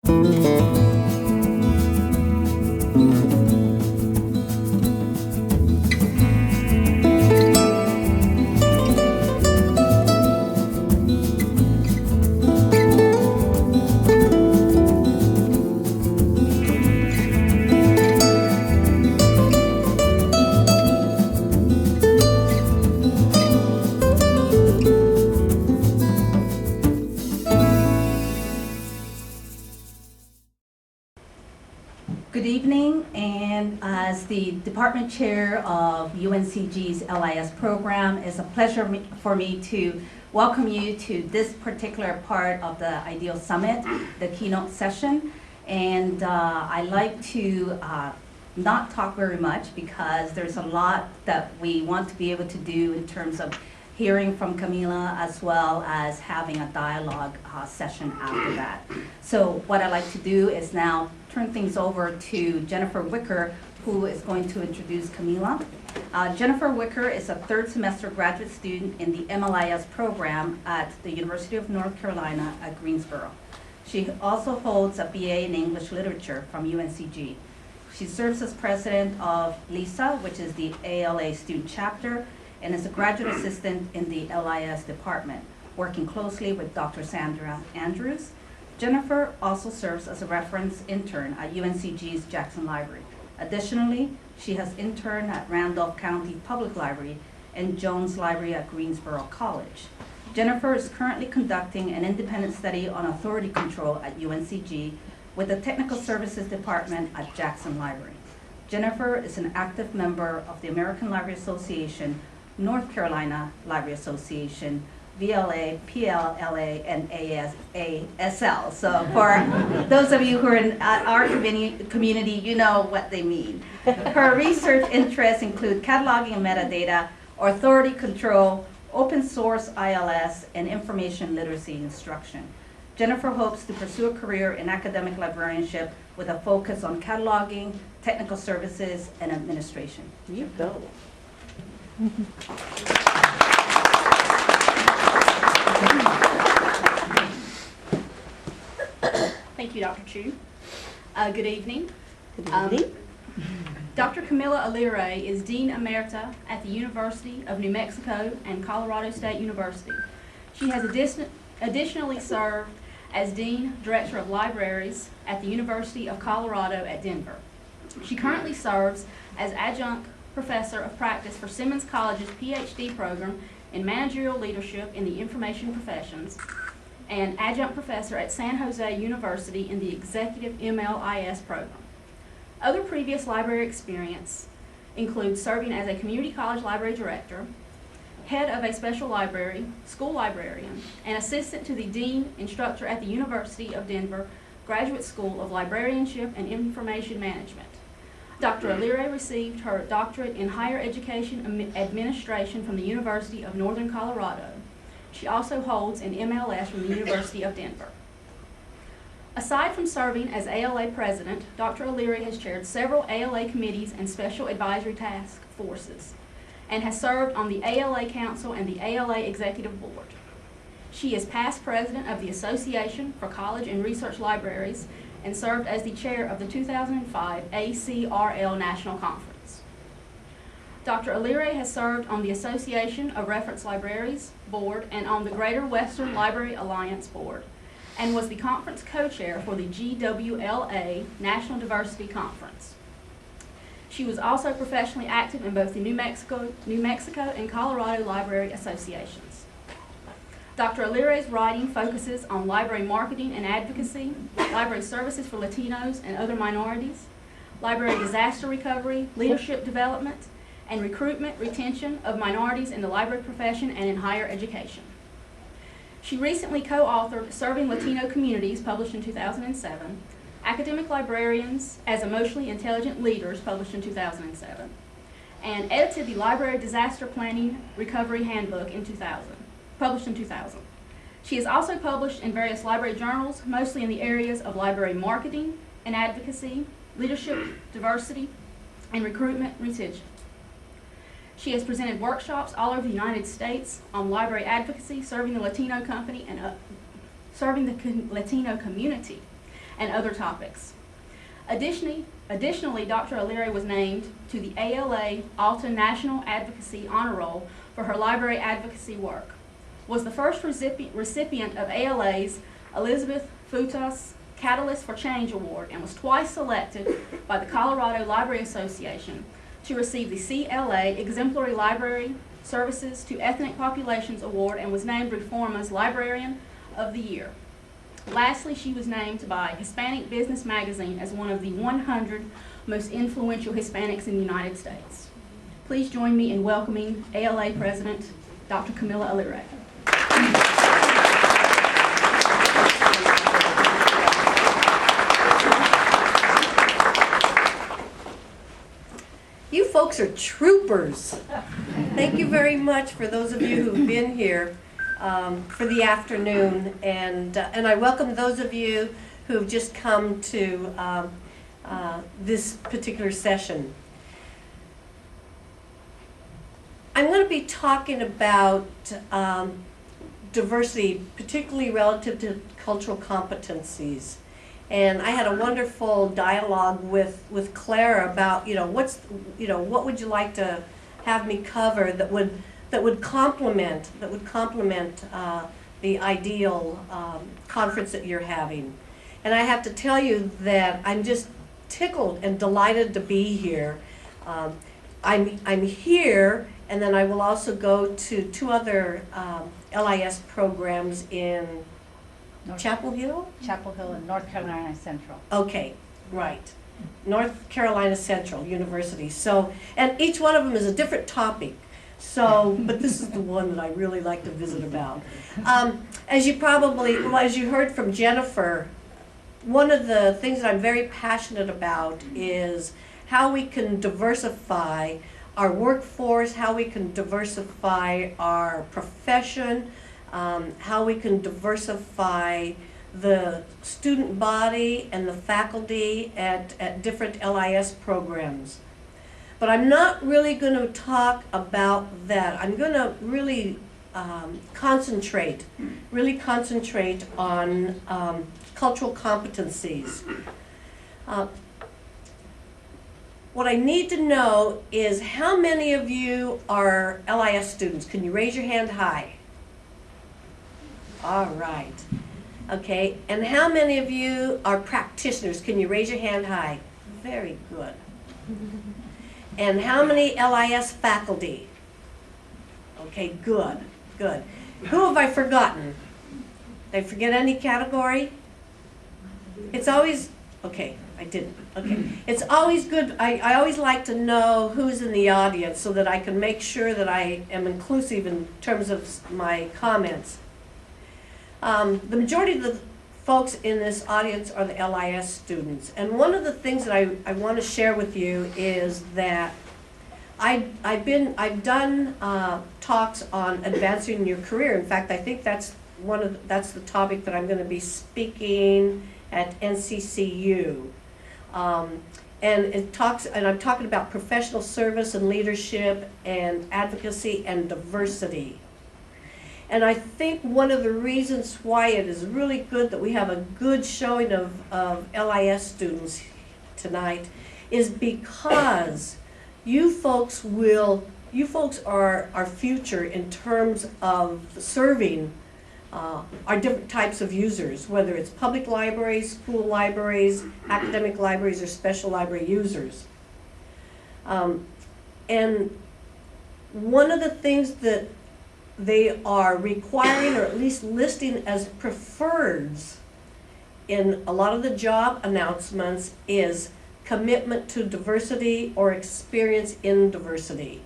Good evening, and as the Department Chair of UNCG's LIS program, it's a pleasure for me to welcome you to this particular part of the iDEALS Summit, the keynote session. And I like to not talk very much because there's a lot that we want to be able to do in terms of hearing from Camila as well as having a dialogue session after that. So what I'd like to do is now turn things over to Jennifer Wicker, who is going to introduce Camila. Jennifer Wicker is a third semester graduate student in the MLIS program at the University of North Carolina at Greensboro. She also holds a BA in English Literature from UNCG. She serves as president of LISA, which is the ALA student chapter, and is a graduate assistant in the LIS department, working closely with Dr. Sandra Andrews. Jennifer also serves as a reference intern at UNCG's Jackson Library. Additionally, she has interned at Randolph County Public Library and Jones Library at Greensboro College. Jennifer is currently conducting an independent study on authority control at UNCG with the Technical Services Department at Jackson Library. Jennifer is an active member of the American Library Association, North Carolina Library Association, VLA, PLLA, and ASL. So for those of you who are in our community, you know what they mean. Her research interests include cataloging and metadata, authority control, open source ILS, and information literacy instruction. Jennifer hopes to pursue a career in academic librarianship with a focus on cataloging, technical services, and administration. You go. Thank you, Dr. Chu. Good evening. Good evening. Dr. Camila Alire is Dean Emerita at the University of New Mexico and Colorado State University. She has additionally served as Dean Director of Libraries at the University of Colorado at Denver. She currently serves as Adjunct Professor of Practice for Simmons College's PhD program in Managerial Leadership in the Information Professions and Adjunct Professor at San Jose University in the Executive MLIS program. Other previous library experience includes serving as a community college library director, head of a special library, school librarian, and assistant to the dean instructor at the University of Denver Graduate School of Librarianship and Information Management. Dr. Alire received her doctorate in higher education administration from the University of Northern Colorado. She also holds an MLS from the University of Denver. Aside from serving as ALA president, Dr. Alire has chaired several ALA committees and special advisory task forces, and has served on the ALA Council and the ALA Executive Board. She is past president of the Association for College and Research Libraries and served as the chair of the 2005 ACRL National Conference. Dr. Alire has served on the Association of Reference Libraries Board and on the Greater Western Library Alliance Board, and was the conference co-chair for the GWLA National Diversity Conference. She was also professionally active in both the New Mexico and Colorado Library Associations. Dr. Alire's writing focuses on library marketing and advocacy, library services for Latinos and other minorities, library disaster recovery, leadership development, and recruitment, retention of minorities in the library profession and in higher education. She recently co-authored Serving Latino Communities, published in 2007, Academic Librarians as Emotionally Intelligent Leaders, published in 2007, and edited the Library Disaster Planning Recovery Handbook in 2000, published in 2000. She has also published in various library journals, mostly in the areas of library marketing and advocacy, leadership, diversity, and recruitment retention. She has presented workshops all over the United States on library advocacy, serving the Latino Latino community, and other topics. Additionally, Dr. Alire was named to the ALA Alta National Advocacy Honor Roll for her library advocacy work, was the first recipient of ALA's Elizabeth Futas Catalyst for Change Award, and was twice selected by the Colorado Library Association to receive the CLA Exemplary Library Services to Ethnic Populations Award, and was named Reforma's Librarian of the Year. Lastly, she was named by Hispanic Business Magazine as one of the 100 most influential Hispanics in the United States. Please join me in welcoming ALA President Dr. Camilla Alire. You folks are troopers. Thank you very much for those of you who've been here for the afternoon, and I welcome those of you who've just come to this particular session. I'm going to be talking about diversity, particularly relative to cultural competencies. And I had a wonderful dialogue with Claire about, what would you like to have me cover that would complement the iDEAL conference that you're having. And I have to tell you that I'm just tickled and delighted to be here. I'm here, and then I will also go to 2 other LIS programs in Chapel Hill? Chapel Hill and North Carolina Central. Okay, right. North Carolina Central University. So, and each one of them is a different topic. So, but this is the one that I really like to visit about. As you heard from Jennifer, one of the things that I'm very passionate about is how we can diversify our workforce, how we can diversify our profession, how we can diversify the student body and the faculty at different LIS programs. But I'm not really going to talk about that. I'm going to really concentrate on cultural competencies. What I need to know is how many of you are LIS students? Can you raise your hand high? All right. Okay, and how many of you are practitioners? Can you raise your hand high? Very good. And how many LIS faculty? Okay, good, good. Who have I forgotten? Did I forget any category? It's always, okay, I didn't. Okay, it's always good. I always like to know who's in the audience so that I can make sure that I am inclusive in terms of my comments. The majority of the folks in this audience are the LIS students. And one of the things that I want to share with you is that I've done talks on advancing your career. In fact, I think that's the topic that I'm going to be speaking at NCCU. And I'm talking about professional service and leadership and advocacy and diversity. And I think one of the reasons why it is really good that we have a good showing of LIS students tonight is because you folks are our future in terms of serving our different types of users, whether it's public libraries, school libraries, academic libraries, or special library users. And one of the things that they are requiring, or at least listing as preferreds in a lot of the job announcements, is commitment to diversity or experience in diversity.